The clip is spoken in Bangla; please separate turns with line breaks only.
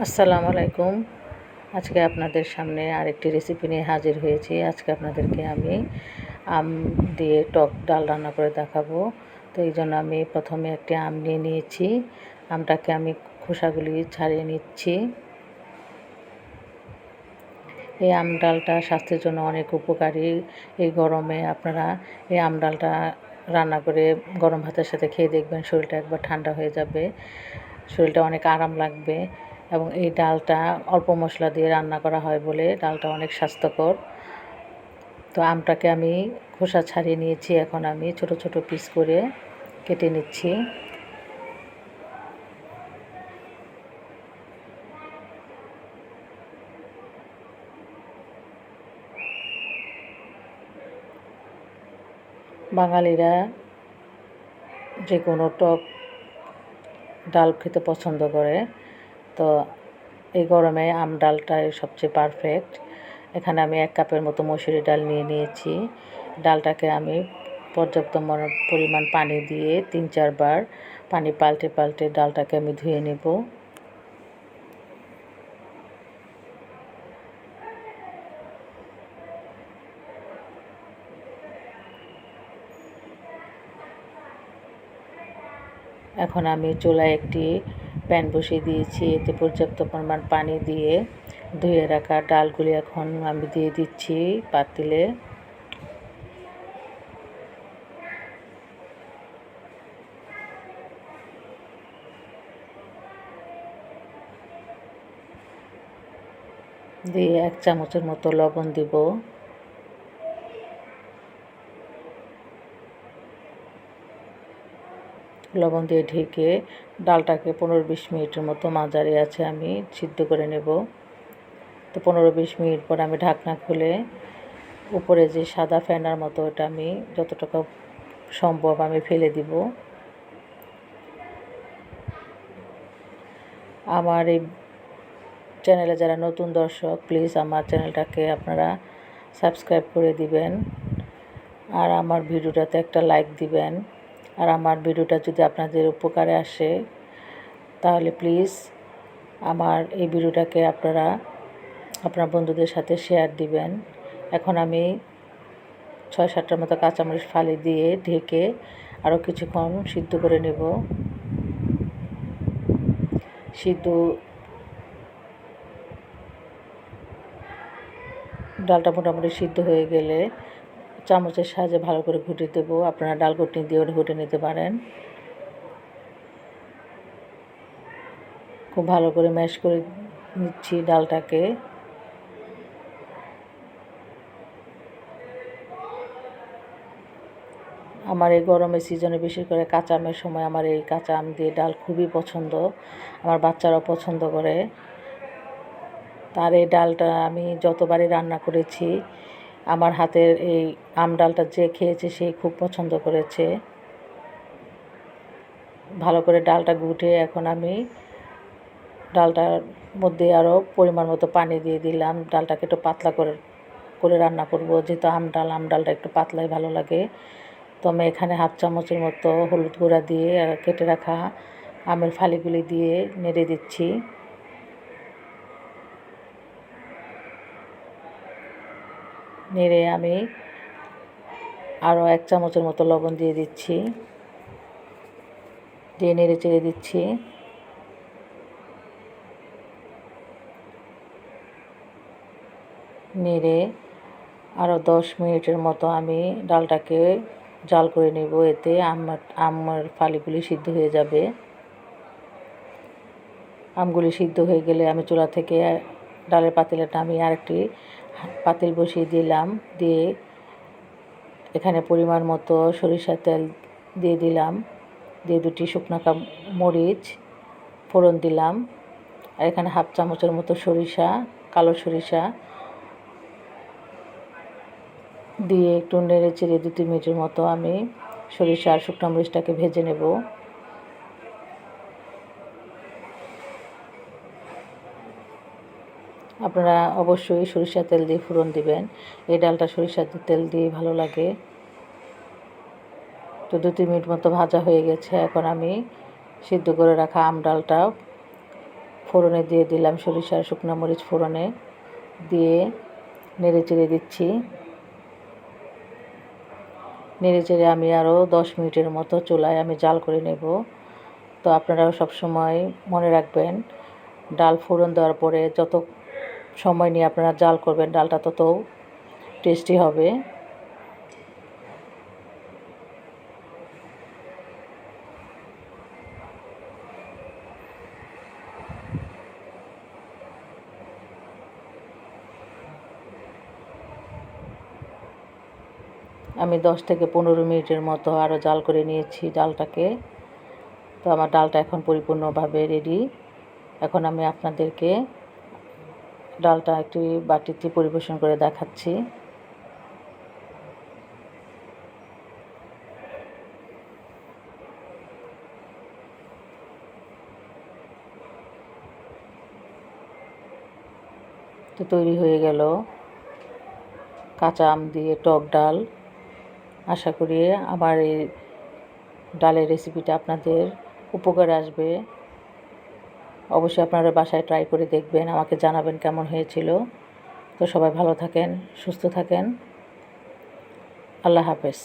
আসসালামু আলাইকুম। আজকে আপনাদের সামনে আরেকটি রেসিপি নিয়ে হাজির হয়েছি। আজকে আপনাদেরকে আমি আম দিয়ে টক ডাল রান্না করে দেখাবো। তো এই জন্য আমি প্রথমে একটি আম নিয়ে নিয়েছি। আমটাকে আমি খোসাগুলি ছাড়িয়ে নিচ্ছি। এই আম ডালটা স্বাস্থ্যের জন্য অনেক উপকারী। এই গরমে আপনারা এই আম ডালটা রান্না করে গরম ভাতের সাথে খেয়ে দেখবেন, শরীরটা একবার ঠান্ডা হয়ে যাবে, শরীরটা অনেক আরাম লাগবে। এবং এই ডালটা অল্প মশলা দিয়ে রান্না করা হয় বলে ডালটা অনেক স্বাস্থ্যকর। তো আমটাকে আমি খোসা ছাড়িয়ে নিয়েছি, এখন আমি ছোট ছোট পিস করে কেটে নিচ্ছি। বাঙালিরা যে কোনো টক ডাল খেতে পছন্দ করে, তো এই গরমে আম ডালটাই সবচেয়ে পারফেক্ট। এখানে আমি 1 কাপের মতো মসুরি ডাল নিয়ে নিয়েছি। ডালটাকে আমি পর্যাপ্ত পরিমাণ পানি দিয়ে 3-4 বার পানি পাল্টে পাল্টে ডালটাকে আমি ধুয়ে নেব। এখন আমি চুলায় একটি প্যান বসিয়ে দিয়েছি, এতে পর্যাপ্ত পরিমাণ পানি দিয়ে ধুয়ে রাখা ডালগুলি এখন আমি দিয়ে দিচ্ছি পাতিলে। দিয়ে 1 চামচের মতো লবণ দিব। লবণ দিয়ে ঢেকে ডালটাকে 15-20 মিনিটের মতো মাঝারি আছে আমি সিদ্ধ করে নেব। তো 15-20 মিনিট পর আমি ঢাকনা খুলে উপরে যে সাদা ফেনার মতো ওটা আমি যতটুকু সম্ভব আমি ফেলে দিব। আমার এই চ্যানেলে যারা নতুন দর্শক, প্লিজ আমার চ্যানেলটাকে আপনারা সাবস্ক্রাইব করে দিবেন, আর আমার ভিডিওটাতে একটা লাইক দিবেন। আর আমার ভিডিওটা যদি আপনাদের উপকারে আসে তাহলে প্লিজ আমার এই ভিডিওটাকে আপনারা আপনার বন্ধুদের সাথে শেয়ার দিবেন। এখন আমি 6-7টার মতো কাঁচামরিচ ফালি দিয়ে ঢেকে আরও কিছুক্ষণ সিদ্ধ করে নেব। ডালটা মোটামুটি সিদ্ধ হয়ে গেলে চামচের সাহায্যে ভালো করে ঘুটে দেব। আপনারা ডাল ঘুটনি দিয়েও ঘুটে নিতে পারেন। খুব ভালো করে ম্যাশ করে নিচ্ছি ডালটাকে। আমার এই গরমের সিজনে বিশেষ করে কাঁচা আমের সময় আমার এই কাঁচা আম দিয়ে ডাল খুবই পছন্দ, আমার বাচ্চারাও পছন্দ করে। তার এই ডালটা আমি যতবারই রান্না করেছি, আমার হাতের এই আম ডালটা যে খেয়েছে সে খুব পছন্দ করেছে। ভালো করে ডালটা ঘুটে এখন আমি ডালটার মধ্যে আরও পরিমাণ মতো পানি দিয়ে দিলাম। ডালটাকে একটু পাতলা করে রান্না করব, যেহেতু আম ডালটা একটু পাতলাই ভালো লাগে। তো আমি এখানে 1/2 চামচের মতো হলুদ গুঁড়া দিয়ে আর কেটে রাখা আমের ফালিগুলি দিয়ে নেড়ে দিচ্ছি। নেড়ে আমি আরও 1 চামচের মতো লবণ দিয়ে দিচ্ছি, দিয়ে নেড়ে চেড়ে দিচ্ছি। নেড়ে আরও 10 মিনিটের মতো আমি ডালটাকে জাল করে নেব, এতে আমের ফালিগুলি সিদ্ধ হয়ে যাবে। আমগুলি সিদ্ধ হয়ে গেলে আমি চুলা থেকে ডালের পাতিলটা আমি আরেকটি পাতিল বসিয়ে দিলাম, দিয়ে এখানে পরিমাণ মতো সরিষার তেল দিয়ে দিলাম, দিয়ে 2টি শুকনো মরিচ ফোড়ন দিলাম, আর এখানে 1/2 চামচের মতো কালো সরিষা দিয়ে একটু নেড়ে চেড়ে 2-3 মিনিটের মতো আমি সরিষা আর শুকনো মরিচটাকে ভেজে নেব। আপনারা অবশ্যই সরিষার তেল দিয়ে ফোড়ন দিবেন, এই ডালটা সরিষার তেল দিয়ে ভালো লাগে। তো 2-3 মিনিট মতো ভাজা হয়ে গেছে, এখন আমি সিদ্ধ করে রাখা আম ডালটা ফোড়নে দিয়ে দিলাম সরিষার শুকনো মরিচ ফোড়নে দিয়ে নেড়ে চেড়ে দিচ্ছি। নেড়ে চেড়ে আমি আরও 10 মিনিটের মতো চুলায় আমি জাল করে নেব। তো আপনারাও সবসময় মনে রাখবেন, ডাল ফোড়ন দেওয়ার পরে যত সময় নিয়ে আপনারা জাল করবেন ডালটা তত টেস্টি হবে। আমি 10 থেকে 15 মিনিটের মতো আরও জাল করে নিয়েছি ডালটাকে। তো আমার ডালটা এখন পরিপূর্ণভাবে রেডি। এখন আমি আপনাদেরকে ডালটা একটি বাটিতে পরিবেশন করে দেখাচ্ছি। তো তৈরি হয়ে গেল কাঁচা আম দিয়ে টক ডাল। আশা করি আমার এই ডালের রেসিপিটা আপনাদের উপকারে আসবে। অবশ্যই আপনারা বাসায় ট্রাই করে দেখবেন, আমাকে জানাবেন কেমন হয়েছিল। তো সবাই ভালো থাকেন, সুস্থ থাকেন। আল্লাহ হাফেজ।